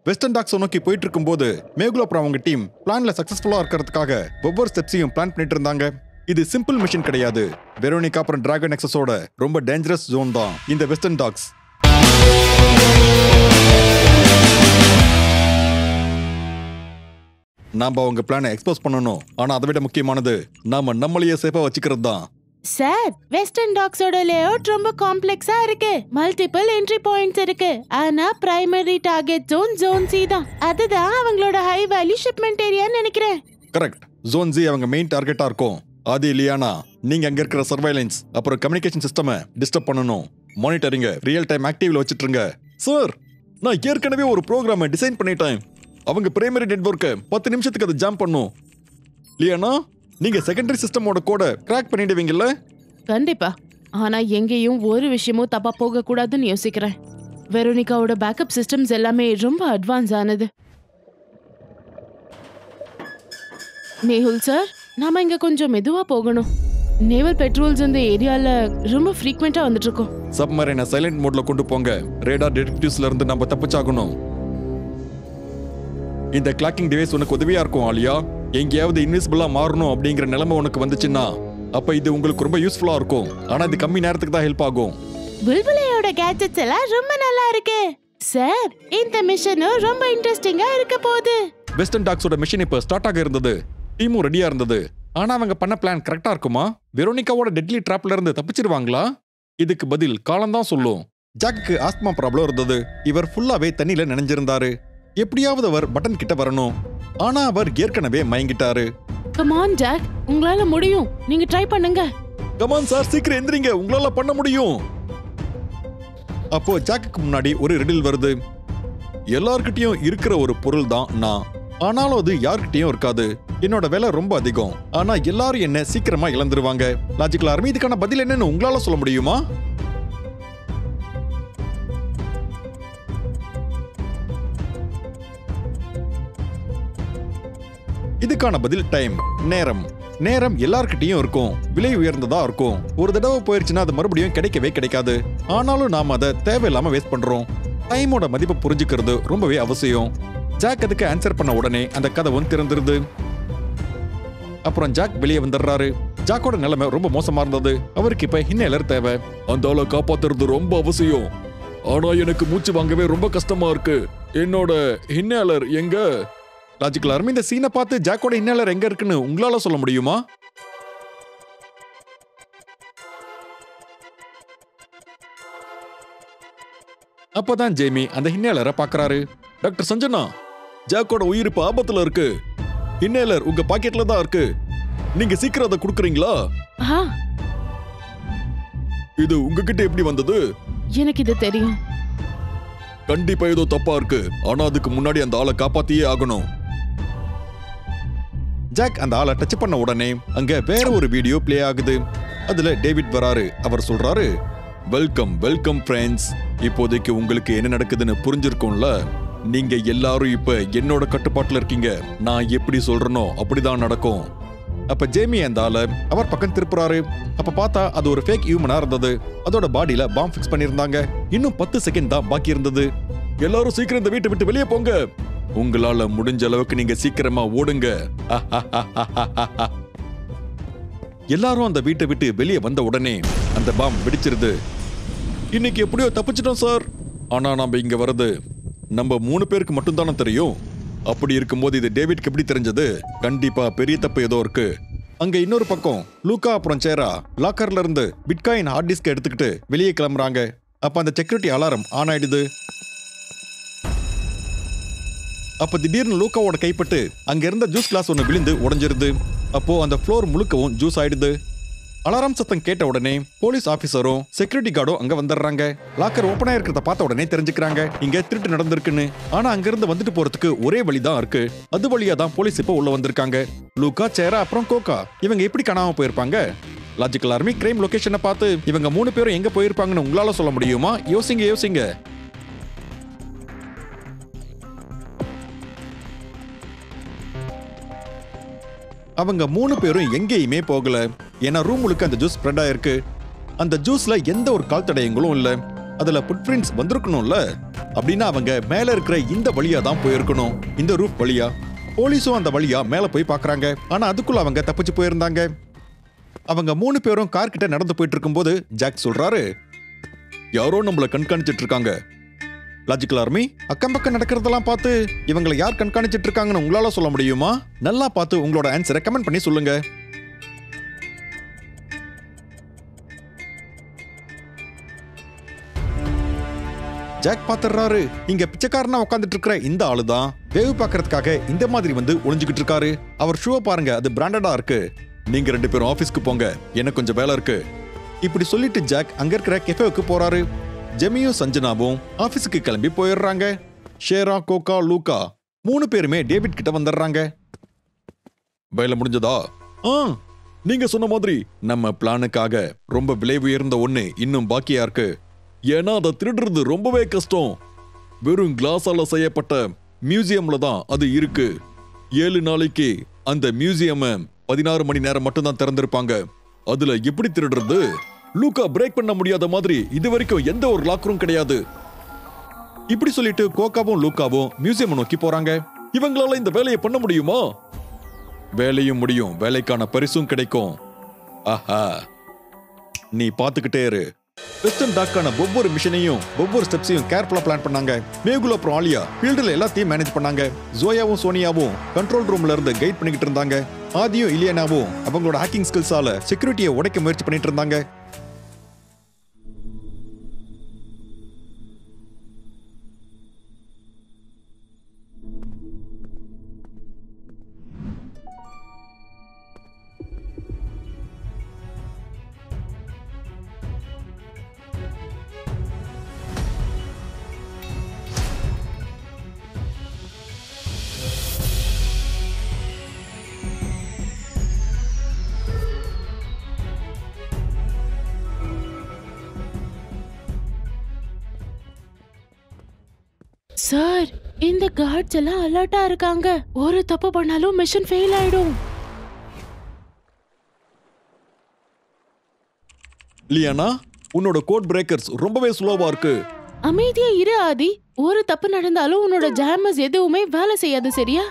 Western tax நோக்கி போயிட்டு இருக்கும்போது மேகுலோ அப்புறம் அவங்க டீம் பிளான்ல சக்சஸ்ஃபுல்லா இருக்கிறதுக்காக ஒவ்வொரு ஸ்டெப்ஸையும் பிளான் பண்ணிட்டு இருந்தாங்க. இது சிம்பிள் மிஷன் கிடையாது. வெரோனிகா அப்புறம் டிராகன் எக்ஸஸோட ரொம்ப டேஞ்சரஸ் ஜோன் தான் இந்த வெஸ்டர்ன் டாக்ஸ். நாம அவங்க பிளானை எக்ஸ்போஸ் பண்ணணும். ஆனா அதை விட முக்கியமானது நாம நம்மளையே சேஃபா வச்சுக்கிறது தான். சார், வெஸ்டர்ன் டாக்ஸோட லேஅவுட் ரொம்ப காம்ப்ளெக்ஸா இருக்கு. மல்டிபிள் என்ட்ரி பாயிண்ட்ஸ் இருக்கு. ஆனா பிரைமரி டார்கெட் ஜோன் சி தான். அதுதான் அவங்களோட ஹை வேல்யூ ஷிப்மெண்ட் ஏரியான்னு நினைக்கிறேன். கரெக்ட். ஜோன் சி அவங்க மெயின் டார்கெட்டா இருக்கும். அது இல்லையானா நீங்க அங்க இருக்கிற சர்வைலன்ஸ் அப்புறம் கம்யூனிகேஷன் சிஸ்டமை டிஸ்டர்ப் பண்ணணும். மானிட்டரிங்க ரியல் டைம் ஆக்டிவ்ல வச்சிட்டுருங்க. சார், நான் ஏற்கனவே ஒரு ப்ரோக்ராமை டிசைன் பண்ணிட்டேன். அவங்க பிரைமரி நெட்வொர்க்கை 10 நிமிஷத்துக்கு அதை ஜாம் பண்ணும். இல்லையானா நீங்க செகண்டரி சிஸ்டமோட கோட கிராக் பண்ணிடுவீங்கல்ல? கண்டிப்பா. ஆனா எங்கேயும் ஒரு விஷயமும் தப்பா போக கூடாதுன்னு யோசிக்கிறேன். வெரோனிகாவோட பேக்கப் சிஸ்டம்ஸ் எல்லாமே ரொம்ப அட்வான்ஸ் ஆனது. மேஹுல் சார், நாம இங்க கொஞ்சம் மெதுவா போகணும். நேவல் பெட்ரோல்ஸ் இந்த ஏரியால ரொம்ப ஃப்ரீக்வெண்டா வந்துட்டு இருக்கோம். சப்மரைனை சைலண்ட் மோட்ல கொண்டு போங்க. ரேடார் டிடெக்டிவ்ஸ்ல இருந்து நம்ம தப்பிச்சாகணும். இந்த கிளாக்கிங் டிவைஸ் உனக்கு உதவியா இருக்கும் ஆலியா. எங்கேயாவது இன்விசிபிளா மாறணும் அப்படிங்கிற நிலைமை உனக்கு வந்துச்சுன்னா அப்ப இது உங்களுக்கு ரொம்ப யூஸ்ஃபுல்லா இருக்கும். ஆனா இது கம்மி நேரத்துக்கு தான் ஹெல்ப் ஆகும். புல்புலையோட கேட்ஜெட்ஸ் எல்லாம் ரொம்ப நல்லா இருக்கு சார். இந்த மிஷன் ரொம்ப இன்ட்ரெஸ்டிங்கா இருக்க போகுது. வெஸ்டர்ன் டாக்ஸோட மிஷன் இப்ப ஸ்டார்ட் ஆக இருந்தது. டீமும் ரெடியா இருந்தது. ஆனா அவங்க பண்ண பிளான் கரெக்டா இருக்குமா? வெரோனிகாவோட டெட்லி ட்ராப்ல இருந்து தப்பிச்சிருவாங்களா? இதுக்கு பதில் காலம் தான் சொல்லும். ஜாக்கு ஆஸ்துமா ப்ராப்ளம் இருந்தது. இவர் ஃபுல்லாவே தண்ணியில நனைஞ்சிருந்தாரு. எப்படியாவது அவர் பட்டன் கிட்ட வரணும். ஆனா அவர் ஏற்கனவே மயங்கிட்டாரு. கம் ஆன் ஜாக், உங்களால முடியும். நீங்க ட்ரை பண்ணுங்க. கம் ஆன் சார், சீக்கிரம் எந்திரிங்க. உங்களால பண்ண முடியும். அப்போ ஜாக்குக்கு முன்னாடி ஒரு ரிடில் வருது. எல்லார்கிட்டயும் இருக்கிற ஒரு பொருள் தான் நான். ஆனாலும் அது யார்கிட்டயும் இருக்காது. என்னோட வேலை ரொம்ப அதிகம். ஆனா எல்லாரும் என்ன சீக்கிரமா இழந்துருவாங்க. லாஜிக்கல் ஆர்மி, இதுக்கான பதில் என்னன்னு உங்களால சொல்ல முடியுமா? இதுக்கான பதில் டைம், நேரம். நேரம் எல்லார்கிட்டயும் இருக்கும். விலை உயர்ந்ததா இருக்கும். ஒரு தடவை போயிருச்சுன்னா அது மறுபடியும் கிடைக்கவே கிடைக்காது. ஆனாலும் நாம அதை தேவையில்லாம வேஸ்ட் பண்றோம். டைமோட மதிப்பை புரிஞ்சுக்கிறது ரொம்பவே அவசியம். ஜாக் அதுக்கு ஆன்சர் பண்ண உடனே அந்த கதவும் திறந்துருது. அப்புறம் ஜாக் வெளியே வந்துடுறாரு. ஜாக்கோட நிலைமை ரொம்ப மோசமா இருந்தது. அவருக்கு இப்ப இன்ஹேலர் தேவை. அந்த ஆளை காப்பாத்துறது ரொம்ப அவசியம். ஆனா எனக்கு மூச்சு வாங்கவே ரொம்ப கஷ்டமா இருக்கு. என்னோட இன்ஹேலர் எங்க? லாஜிக்கல் ஆர்மி, இந்த சீனை பார்த்து ஜாக்கோட இன்ஹேலர் எங்க இருக்குன்னு உங்களால சொல்ல முடியுமா? அப்பதான் ஜேமி அந்த இன்ஹேலரை பாக்குறாரு. டாக்டர் சஞ்சனா, ஜாக்கோட உயிர் இப்ப ஆபத்துல இருக்கு. இன்ஹேலர் உங்க பாக்கெட்ல தான் இருக்கு. நீங்க சீக்கிரம் அதை கொடுக்குறீங்களா? இது உங்ககிட்ட எப்படி வந்தது? எனக்கு இது தெரியும். கண்டிப்பா ஏதோ தப்பா இருக்கு. ஆனா அதுக்கு முன்னாடி அந்த ஆளை காப்பாத்தியே ஆகணும். ஜாக் அந்த ஆளை டச் பண்ண உடனே அங்க வேற ஒரு வீடியோ பிளே ஆகுது. அதுல டேவிட் வராரு. அவர் சொல்றாரு, வெல்கம் வெல்கம் ஃப்ரெண்ட்ஸ். இப்போதைக்கு உங்களுக்கு என்ன நடக்குதுன்னு புரிஞ்சிருக்கும்ல. நீங்க எல்லாரும் இப்ப என்னோட கட்டுப்பாட்டுல இருக்கீங்க. நான் எப்படி சொல்றனோ அப்படிதான் நடக்கும். அப்ப ஜேமி அந்த ஆளை அவர் பக்கம் திருப்புறாரு. அப்ப பார்த்தா அது ஒரு ஃபேக் ஹியூமனா இருந்தது. அதோட பாடியில பாம் ஃபிக்ஸ் பண்ணிருந்தாங்க. இன்னும் 10 செகண்ட் தான் பாக்கி இருந்தது. எல்லாரும் சீக்கிரம் இந்த வீட்டை விட்டு வெளியே போங்க. உங்களால முடிஞ்ச அளவுக்கு நீங்க சீக்கிரமா ஓடுங்க. எல்லாரும் அந்த வீட்டை விட்டு வெளியே வந்த உடனே அந்த பாம் வெடிச்சிருது. இன்னைக்கு எப்படியோ தப்பிச்சிட்டோம் சார். ஆனா நாம இங்க வர்றது நம்ம 3 பேருக்கு மட்டும் தானே தெரியும். அப்படி இருக்கும்போது இது டேவிட்க்கு எப்படி தெரிஞ்சது? கண்டிப்பா பெரிய தப்பு ஏதோ இருக்கு. அங்க இன்னொரு பக்கம் லூக்கா அப்புறம் சேரா லாக்கர்ல இருந்து பிட்காயின் ஹார்ட் டிஸ்க் எடுத்துக்கிட்டு வெளியே கிளம்புறாங்க. அப்ப அந்த செக்யூரிட்டி அலாரம் ஆன் ஆயிடுது. அப்ப திடீர்னு லூக்காவோட கைப்பட்டு அங்க இருந்த ஜூஸ் கிளாஸ் ஒன்னு விழுந்து உடைஞ்சிருது. அப்போ அந்த ஃப்ளோர் முழுக்கவும் ஜூஸ் ஆயிடுது. அலாரம் சத்தம் கேட்ட உடனே போலீஸ் ஆபீசரும் செக்யூரிட்டி கார்டும் அங்க வந்துடுறாங்க. லாக்கர் ஓபனா இருக்கிறத பார்த்த உடனே தெரிஞ்சுக்கிறாங்க இங்க திருட்டு நடந்திருக்குன்னு. ஆனா அங்கிருந்து வந்துட்டு போறதுக்கு ஒரே வழிதான் இருக்கு. அது வழியா தான் போலீஸ் இப்ப உள்ள வந்திருக்காங்க. லூக்கா, சேரா அப்புறம் கோகா இவங்க எப்படி காணாம போயிருப்பாங்க? லாஜிக்கல் ஆர்மி, கிரைம் லொகேஷனை பார்த்து இவங்க 3 பேரும் எங்க போயிருப்பாங்கன்னு உங்களால சொல்ல முடியுமா? யோசிங்க. அவங்க 3 பேரும் எங்கேயுமே போகல. ஏன்னா ரூம் முழுக்க அந்த ஜூஸ் ஸ்ப்ரெட் ஆயிருக்கு. அந்த ஜூஸ்ல எந்த ஒரு கால் தடயங்களும் இல்ல. அதுல ஃபுட் பிரிண்ட்ஸ் வந்திருக்கணும்ல. அப்படின்னா அவங்க மேல இருக்கிற இந்த வழியா தான் போயிருக்கணும், இந்த ரூஃப் வழியா. போலீஸும் அந்த வழியா மேல போய் பாக்குறாங்க. ஆனா அதுக்குள்ள அவங்க தப்பிச்சு போயிருந்தாங்க. அவங்க 3 பேரும் கார் கிட்ட நடந்து போயிட்டு இருக்கும்போது ஜாக் சொல்றாரு, யாரோ நம்மள கண்காணிச்சிட்டு இருக்காங்க. லாஜிக்கல் ஆர்மி, அக்கம் பக்கம் நடக்கிறதெல்லாம் பார்த்து இவங்களை யார் கண்காணிச்சிட்டு இருக்காங்கன்னு உங்களால சொல்ல முடியுமா? நல்லா பார்த்து உங்களோட ஆன்சரை கமெண்ட் பண்ணி சொல்லுங்க. ஜாக் பாத்துறாரு, இங்க பிச்சைக்காரனா உட்காந்துட்டு இருக்கிற இந்த ஆளுதான் வேவு பாக்குறதுக்காக இந்த மாதிரி வந்து ஒளிஞ்சுக்கிட்டு இருக்காரு. அவர் ஷூவை பாருங்க, அது பிராண்டடா இருக்கு. நீங்க 2 பேரும் ஆபீஸ்க்கு போங்க, எனக்கு கொஞ்சம் வேலை இருக்கு. இப்படி சொல்லிட்டு ஜாக் அங்க இருக்கிற கெஃபேவுக்கு போறாரு. ஜெமியும் சஞ்சனாவும் ஆபீஸுக்கு கிளம்பி போயிடுறாங்க. ஷேரா, கோகா, லூகா 3 பேருமே டேவிட் கிட்ட வந்துடுறாங்க. வேலை முடிஞ்சதா? நீங்க சொன்ன மாதிரி நம்ம பிளானுக்காக ரொம்ப விலை உயர்ந்த ஒண்ணு இன்னும் பாக்கியா இருக்கு. ஏன்னா அதை திருடுறது ரொம்பவே கஷ்டம். வெறும் கிளாஸால செய்யப்பட்ட மியூசியம்ல தான் அது இருக்கு. 7 நாளைக்கு அந்த மியூசியம் 16 மணி நேரம் மட்டும்தான் திறந்திருப்பாங்க. அதுல எப்படி திருடுறது? லூகா பிரேக் பண்ண முடியாத மாதிரி இது வரைக்கும் எந்த ஒரு லாக்கரும் கிடையாது. இப்படி சொல்லிட்டு கோகாவும் லூகாவும் மியூசியம் நோக்கி போறாங்க. இவங்களால இந்த வேலையை பண்ண முடியுமா? வேலையும் முடியும், வேலைக்கான பரிசும் கிடைக்கும். ஆஹா, நீ பாத்துக்கிட்டே இரு. வெஸ்டர்ன் டாக்கான ஒவ்வொரு மிஷனையும் ஒவ்வொரு ஸ்டெப்ஸையும் கேர்ஃபுல்லா பிளான் பண்ணாங்க. மேகுல் அப்புறம் ஆலியா ஃபீல்டுல எல்லாத்தையும் மேனேஜ் பண்ணாங்க. ஜோயாவும் சோனியாவும் கண்ட்ரோல் ரூம்ல இருந்து கைட் பண்ணிக்கிட்டு இருந்தாங்க. ஆதியும் இலியானாவும் அவங்களோட ஹேக்கிங் ஸ்கில்ஸால செக்யூரிட்டியை உடைக்க முயற்சி பண்ணிட்டு இருந்தாங்க. சார், இந்த கார்ட்ஸ் எல்லாம் அலர்ட்டா இருக்காங்க. ஒரு தப்பு பண்ணாலும் மிஷன் ஃபெயில் ஆயிடும். லியானா, உன்னோட கோட் பிரேக்கர்ஸ் ரொம்பவே ஸ்லோவா இருக்கு. அமைதியா இரு ஆதி. ஒரு தப்பு நடந்தாலும் உன்னோட ஜாமர்ஸ் எதுவுமே வேலை செய்யாது, சரியா?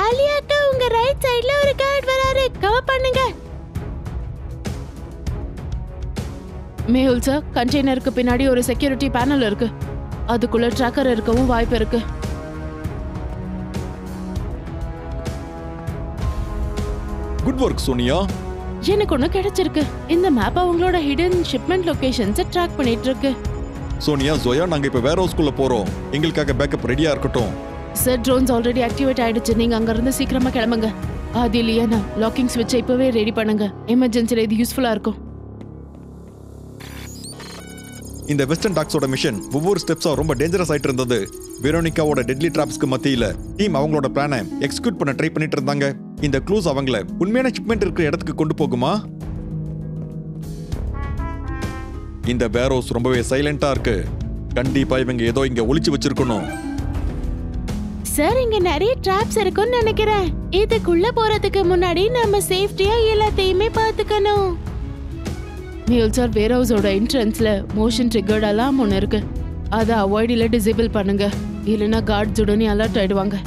ஆலியாக்கா, உங்க ரைட் சைடுல ஒரு கார்ட் வராரு, கவர் பண்ணுங்க. மேஹுல் சார், கண்டெய்னருக்கு பின்னாடி ஒரு செக்யூரிட்டி பேனல் இருக்கு. அதுக்குள்ள ட்ராக்கர் இருக்கவும் வாய்ப்பு இருக்கு. Good work Sonia. எனக்கு ஒண்ணு கிடைச்சிருக்கு. இந்த மேப் அவங்களோட ஹிடன் ஷிப்மெண்ட் லொகேஷன்ஸை ட்ராக் பண்ணிட்டு இருக்கு. சோனியா, ஜோயா, நாங்க இப்ப வேற ஹவுஸ்க்குள்ள போறோம். எங்களுக்காக பேக்கப் ரெடியா இருக்கட்டும். சார், ட்ரோன்ஸ் ஆல்ரெடி ஆக்டிவேட் ஆயிடுச்சு. நீங்க அங்க இருந்து சீக்கிரமா கிளம்புங்க. ஆதி, லியானா, லாக்கிங் ஸ்விட்சை இப்பவே ரெடி பண்ணுங்க. எமர்ஜென்சில இது யூஸ்ஃபுல்லா இருக்கும். இந்த வெஸ்டர்ன் டாக்ஸோட மிஷன் ஒவ்வொரு ஸ்டெப்ஸா ரொம்ப டேஞ்சரஸ் ஆயிட்டு இருந்தது. வெரோனிகாவோட டெட்லி டிராப்ஸ்க்கு மத்தியில டீம் அவங்களோட பிளானை எக்ஸிக்யூட் பண்ண ட்ரை பண்ணிட்டு இருந்தாங்க. இந்த க்ளூஸ் அவங்கள உண்மையான ஷிப்மெண்ட் இருக்கிற இடத்துக்கு கொண்டு போகுமா? இந்த வேரோஸ் ரொம்பவே சைலண்டா இருக்கு. கண்டிப்பா இவங்க ஏதோ இங்க ஒளிச்சு வச்சிருக்கணும். சார், இங்க நிறைய ட்ராப்ஸ் இருக்குன்னு நினைக்கிறேன். இதுக்குள்ள போறதுக்கு முன்னாடி நம்ம சேஃப்டியா எல்லாத்தையுமே பாத்துக்கணும். மேல் சார், வேர் ஹவுஸோட என்ட்ரன்ஸ்ல மோஷன் ட்ரிகர்ட் அலாம் ஒன்று இருக்கு. அதை அவாய்டில் டிசேபிள் பண்ணுங்க, இல்லைன்னா கார்ட்ஸ் உடனே அலர்ட் ஆயிடுவாங்க.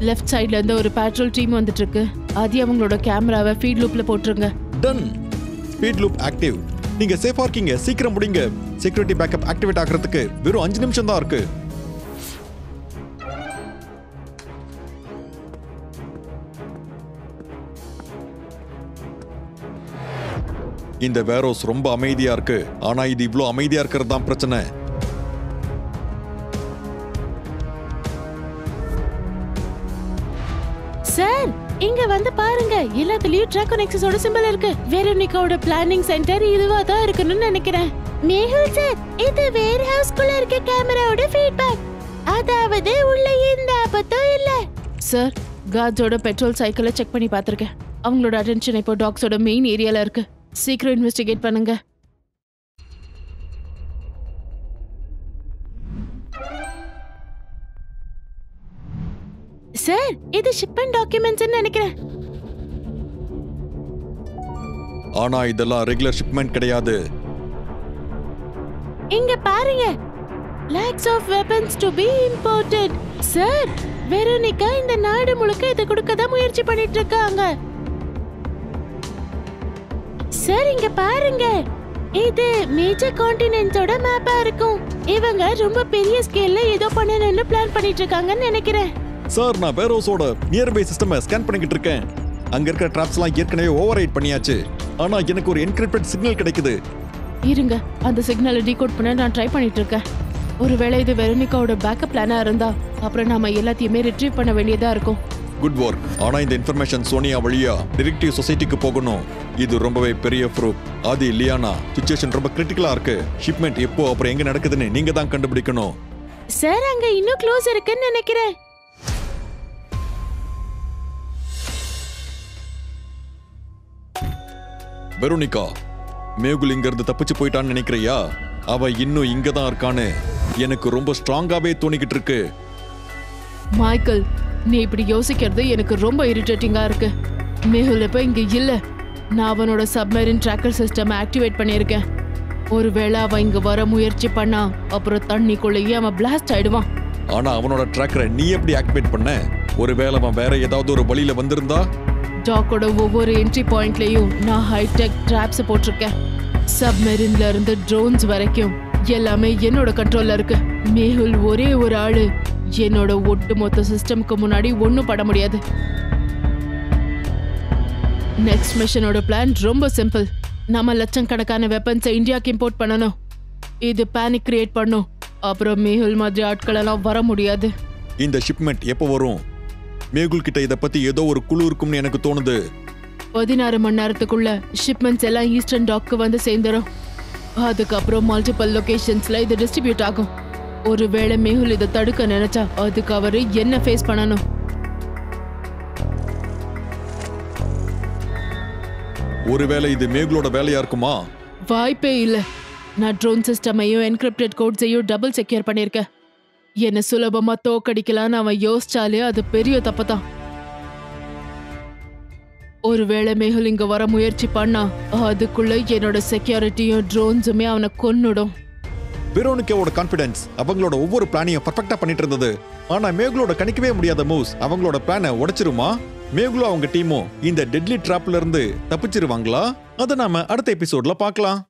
லெஃப்ட் சைட்ல இருந்து ஒரு பேட்ரோல் டீம் வந்துட்டு இருக்கு. அது அவங்களோட கேமராவை ஃபீட் லூப்ல போட்டுருங்க. டன். Speed loop active. நீங்க சேஃபா இருக்கீங்க, சீக்கிரம் முடிங்க. செக்யூரிட்டி பேக்கப் ஆக்டிவேட் ஆகிறதுக்கு வெறும் 5 நிமிஷம் தான் இருக்கு. இந்த வேரோஸ் ரொம்ப அமைதியா இருக்கு. ஆனா இது இவ்ளோ அமைதியா இருக்கிறது தான் பிரச்சனை. சார், இங்க வந்து பாருங்க. எல்லாத்துலயும் ட்ராக் நெக்ஸஸோட சிம்பல் இருக்கு. வெரோனிகாவோட பிளானிங் சென்டர் இதுவா தான் இருக்குன்னு நினைக்கிறேன். மேஹுல் சார், இது வேர் ஹவுஸ்க்குள்ள இருக்க கேமராவோட ஃபீட்பேக். அதாவது உள்ள எந்த ஆபத்தும் இல்ல. சார், கார்ட்ஸோட பெட்ரோல் சைக்கிளை செக் பண்ணி பார்த்திருக்கேன். அவங்களோட அட்டென்ஷன் இப்போ டாக்ஸோட மெயின் ஏரியால இருக்கு. சீக்கிரம் இன்வெஸ்டிகேட் பண்ணுங்க. சார், இது ஷிப்மெண்ட் டாக்குமெண்ட்ஸ் நினைக்கிறேன். ஆனா இதெல்லாம் ரெகுலர் ஷிப்மெண்ட் கிடையாது. இங்க பாருங்க, lakhs of weapons to be imported. Sir, Veronica இந்த நாடு முழுக்க இதை கொடுக்க தான் முயற்சி பண்ணிட்டு இருக்காங்க. சார் இங்க பாருங்க, இது மேஜர் கான்டினென்ட்ஸோட மேப்பா இருக்கும். இவங்க ரொம்ப பெரிய ஸ்கேல்ல ஏதோ பண்ணணும்னு பிளான் பண்ணிட்டு இருக்காங்கன்னு நினைக்கிறேன். சார், நான் பேரோஸோட நியர்பை சிஸ்டமை ஸ்கேன் பண்ணிக்கிட்டு இருக்கேன். அங்க இருக்கிற ட்ராப்ஸ்லாம் ஏற்கனவே ஓவர்ரைட் பண்ணியாச்சு. ஆனா எனக்கு ஒரு என்கிரிப்டட் சிக்னல் கிடைக்குது. இருங்க, அந்த சிக்னலை டீகோட் பண்ண நான் ட்ரை பண்ணிட்டு இருக்கேன். ஒருவேளை இது வெரோனிகாவோட பேக்கப் பிளானா இருந்தா அப்புறம் நாம எல்லாத்தையுமே ரிட்ரீவ் பண்ண வேண்டியதா இருக்கும். Good work. ஆனா இந்த இன்ஃபர்மேஷன் சோனியா வழியா டிடெக்டிவ் சொசைட்டிக்கு போகணும். இது ரொம்பவே பெரிய ப்ரூஃப். அது இல்லையானா சிச்சுவேஷன் ரொம்ப கிரிட்டிக்கலா இருக்கு. ஷிப்மெண்ட் எப்போ அப்புறம் எங்க நடக்குதுன்னு நீங்க தான் கண்டுபிடிக்கணும். சார், அங்க இன்னும் க்ளோஸ் இருக்குன்னு நினைக்கிறேன். வெரோனிகா, மேகுல் இங்க இருந்து தப்பிச்சு போயிட்டான்னு நினைக்கிறியா? அவ இன்னும் இங்க தான் இருக்கான்னு எனக்கு ரொம்ப ஸ்ட்ராங்காவே தோணிக்கிட்டு இருக்கு. மைக்கேல், நீ இப்படி யோசிக்கிறது எனக்கு ரொம்ப இரிட்டேட்டிங்கா இருக்கு. மேகுல் இப்ப இங்க இல்ல. நான் அவனோட சப்மரீன் ட்ராக்கர் சிஸ்டம் ஆக்டிவேட் பண்ணியிருக்கேன். ஒருவேளை அவன் இங்க வர முயற்சி பண்ணா அப்புறம் தண்ணிக்குள்ளேயே அவன் பிளாஸ்ட் ஆயிடுவான். ஆனா அவனோட ட்ராக்கரை நீ எப்படி ஆக்டிவேட் பண்ண? ஒருவேளை அவன் வேற ஏதாவது ஒரு வழியில வந்திருந்தா? டாக்கோட ஒவ்வொரு என்ட்ரி பாயிண்ட்லயும் நான் ஹைடெக் ட்ராப்ஸ் போட்டிருக்கேன். சப்மரீன்ல இருந்து ட்ரோன்ஸ் வரைக்கும் எல்லாமே என்னோட கண்ட்ரோல்ல இருக்கு. மேகுல் ஒரே ஒரு ஆளு என்னோட ஒட்டுமொத்த சிஸ்டம்க்கு முன்னாடி ஒன்னும் பண்ண முடியாது. நெக்ஸ்ட் மிஷனோட பிளான் ரொம்ப சிம்பிள். நம்ம லட்சக்கணக்கான வெப்பன்ஸை இந்தியாவுக்கு இம்போர்ட் பண்ணணும். இது பேனிக் கிரியேட் பண்ணும். அப்புறம் மேகுல் மாதிரி ஆட்கள் எல்லாம் வர முடியாது. இந்த ஷிப்மெண்ட் எப்போ வரும்? மேகுல் கிட்ட இத பத்தி ஏதோ ஒரு குழு இருக்கும்னு எனக்கு தோணுது. 16 மணி நேரத்துக்குள்ள ஷிப்மெண்ட்ஸ் எல்லாம் ஈஸ்டர்ன் டாக்கு வந்து சேர்ந்துடும். அதுக்கப்புறம் மல்டிபிள் லொகேஷன்ஸ்ல இது டிஸ்ட்ரிபியூட் ஆகும். ஒருவேளை மேகுல் இதை தடுக்க நினைச்சா அதுக்கு அவரு என்ன ஃபேஸ் பண்ணணும்? ஒருவேளை இது மேகுலோட வேலையா இருக்குமா? வாய்ப்பே இல்ல. நான் ட்ரோன் சிஸ்டமையும் என்கிரிப்டட் கோட்ஸையும் டபுள் செக்யூர் பண்ணிருக்கேன். என்ன சுலபமா தோக்கடிக்கலான்னு அவன் யோசிச்சாலே அது பெரிய தப்பு தான். ஒருவேளை மேகுல் இங்க வர முயற்சி பண்ணா அதுக்குள்ள என்னோட செக்யூரிட்டியும் ட்ரோன்ஸுமே அவனை கொன்னுடும். வெரோனிகாவோட கான்ஃபிடன்ஸ் அவங்களோட ஒவ்வொரு பிளானையும் பர்ஃபெக்ட்டா பண்ணிட்டு இருந்தது. ஆனா மேகுலோட கணிக்கவே முடியாத மூவ்ஸ் அவங்களோட பிளானை உடைச்சிருமா? மேகுலோ அவங்க டீமும் இந்த டெட்லி ட்ராப்ல இருந்து தப்பிச்சிருவாங்களா? அதை நாம அடுத்த எபிசோட்ல பார்க்கலாம்.